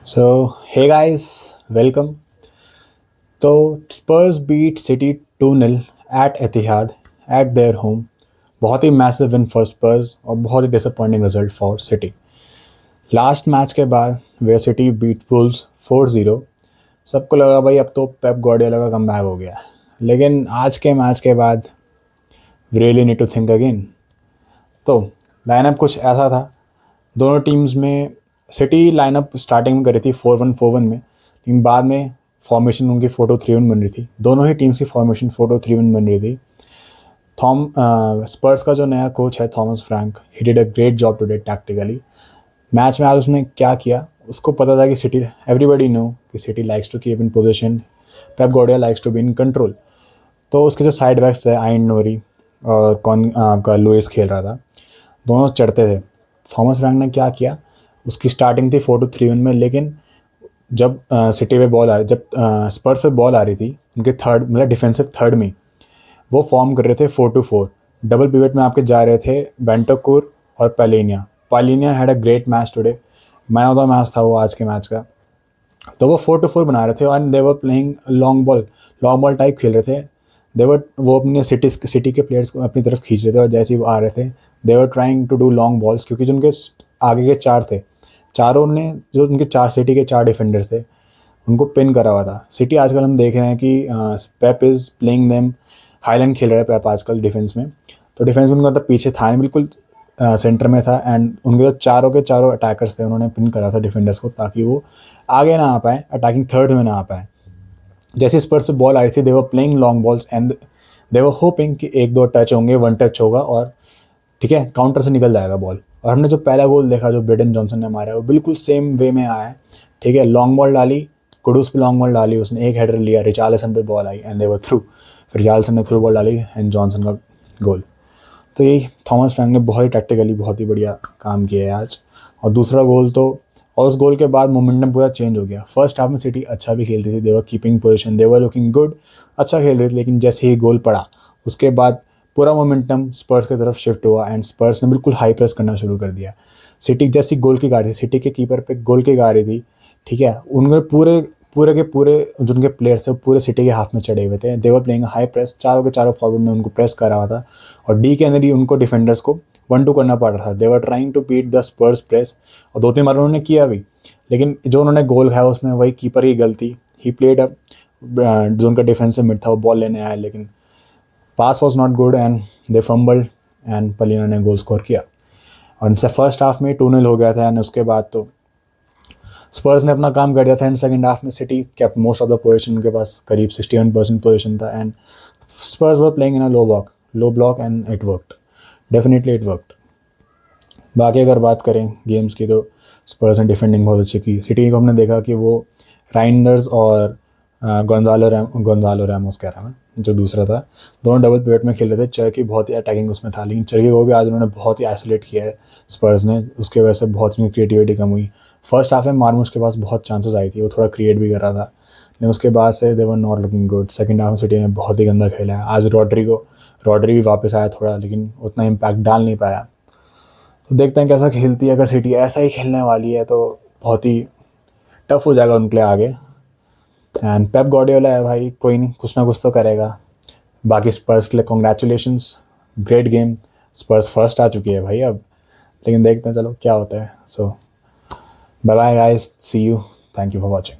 सो हे guys, welcome. तो Spurs beat City 2-0 at Etihad at their home. बहुत ही massive win for Spurs और बहुत ही disappointing result for City. Last match के बाद वे सिटी बीट वुल्व्स 4-0। सबको लगा भाई अब तो पेप गार्डियोला का कमबैक हो गया, लेकिन आज के मैच के बाद we really need to think again. तो लाइनअप कुछ ऐसा था दोनों टीम्स में। सिटी लाइनअप स्टार्टिंग में करी थी 4-1-4-1 में, लेकिन बाद में फॉर्मेशन उनकी 4-2-3-1 बन रही थी। दोनों ही टीम्स की फॉर्मेशन 4-2-3-1 बन रही थी। स्पर्स का जो नया कोच है Thomas Frank, he did a great job today tactically. Match में आज उसने क्या किया, उसको पता था कि सिटी, एवरीबडी नो कि City likes to keep in position, Pep Guardiola likes to be in control. तो उसके जो साइड बैक्स है आइन नोरी और कौन आपका लुइस खेल रहा था, दोनों चढ़ते थे। थॉमस फ्रैंक ने क्या किया, उसकी स्टार्टिंग थी 4-2-3-1 में, लेकिन जब सिटी पे बॉल आ रही, जब स्पर्स पे बॉल आ रही थी उनके थर्ड, मतलब डिफेंसिव थर्ड में, वो फॉर्म कर रहे थे 4-2-4। डबल पिवट में आपके जा रहे थे बेंटोकुर और Palhinha. Palhinha had a great match today, man of the match था वो आज के मैच का। तो वो 4-4 बना रहे थे and they were playing long ball type खेल रहे थे। देवर वो अपने सिटी के प्लेयर्स को अपनी तरफ खींच रहे थे, और जैसे ही वो आ रहे थे they were trying to do long balls, क्योंकि जो उनके आगे के चार थे, चारों ने, जो उनके चार सिटी के चार डिफेंडर्स थे, उनको पिन करा हुआ था। सिटी आजकल हम देख रहे हैं कि पेप इज़ प्लेइंग देम, हाईलैंड खेल रहा है पेप आजकल डिफेंस में। तो डिफेंस में उनका मतलब पीछे था नहीं, बिल्कुल सेंटर में था, एंड उनके जो चारों के चारों अटैकर्स थे उन्होंने पिन करा था डिफेंडर्स को, ताकि वो आगे ना आ पाए, अटैकिंग थर्ड में ना आ पाए। जैसे स्पर्स पे बॉल आ रही थी, they were playing long balls and they were hoping कि एक दो टच होंगे, वन टच होगा और ठीक है काउंटर से निकल जाएगा बॉल। और हमने जो पहला गोल देखा जो ब्रेडन जॉनसन ने मारा है, वो बिल्कुल सेम वे में आया है। ठीक है, लॉन्ग बॉल डाली, कुडूस पे लॉन्ग बॉल डाली, उसने एक हेडर लिया, रिचार्लिसन पे ball I and they were through. फिर रिचार्लिसन ने थ्रू बॉल डाली एंड जॉनसन का गोल। तो यही थॉमस फ्रैंक ने बहुत ही टैक्टिकली बहुत ही बढ़िया काम किया है आज। और दूसरा गोल तो, और उस गोल के बाद मोमेंटम पूरा चेंज हो गया। फर्स्ट हाफ में सिटी अच्छा भी खेल रही थी, देवर keeping position, they're looking good, अच्छा खेल रही थी, लेकिन जैसे ही गोल पड़ा उसके बाद पूरा मोमेंटम स्पर्स की तरफ शिफ्ट हुआ एंड स्पर्स ने बिल्कुल हाई प्रेस करना शुरू कर दिया। सिटी जैसी गोल की गाड़ी, सिटी के कीपर पे गोल की गाड़ी थी, ठीक है, उनके पूरे पूरे के पूरे जो उनके प्लेयर्स थे पूरे सिटी के हाथ में चढ़े हुए थे। देवर प्लेइंग हाई प्रेस, चारों के चारों फॉरवर्ड ने उनको प्रेस करा हुआ था, और डी के अंदर ही उनको डिफेंडर्स को 1-2 करना पड़ रहा था। They were trying to beat the Spurs press, और 2-3 बार उन्होंने किया भी, लेकिन जो उन्होंने गोल खाया उसमें वही कीपर की गलती। ही प्लेड अप, जो उनका डिफेंसिव मिड था वो बॉल लेने आया, लेकिन pass was not good and they fumbled and Palhinha ने गोल स्कोर किया। और इनसे फर्स्ट हाफ में 2-0 हो गया था, एंड उसके बाद तो स्पर्स ने अपना काम कर दिया था। एंड सेकंड हाफ में city kept most of the position, उनके पास करीब 61% पोजीशन था, and Spurs were playing in a low block and it worked, definitely it worked. बाकी अगर बात करें गेम्स की, तो स्पर्स ने डिफेंडिंग बहुत अच्छी की। सिटी को हमने देखा कि वो राइंडर्स और गोंजालो रैमोस कह रहा मैं, जो दूसरा था, दोनों डबल पिवट में खेल रहे थे। चर्की बहुत ही अटैकिंग उसमें था, लेकिन चर्की को भी आज उन्होंने बहुत ही आइसोलेट किया है स्पर्स ने, उसकी वजह से बहुत ही क्रिएटिविटी कम हुई। फर्स्ट हाफ में मार्मूश के पास बहुत चांसेस आई थी, वो थोड़ा क्रिएट भी कर रहा था, लेकिन उसके बाद से they were not looking good. Second half में सिटी ने बहुत ही गंदा खेला है। आज रॉड्री भी वापस आया थोड़ा, लेकिन उतना इम्पैक्ट डाल नहीं पाया। तो देखते हैं कैसा खेलती है। अगर सिटी ऐसा ही खेलने वाली है तो बहुत ही टफ हो जाएगा उनके लिए आगे। एंड पेप गार्डियोला है भाई, कोई नहीं, कुछ ना कुछ तो करेगा। बाकी स्पर्स के लिए कॉन्ग्रेचुलेशंस, ग्रेट गेम। स्पर्स फर्स्ट आ चुकी है भाई अब, लेकिन देखते हैं चलो क्या होता है। So bye bye guys, see you, thank you for watching.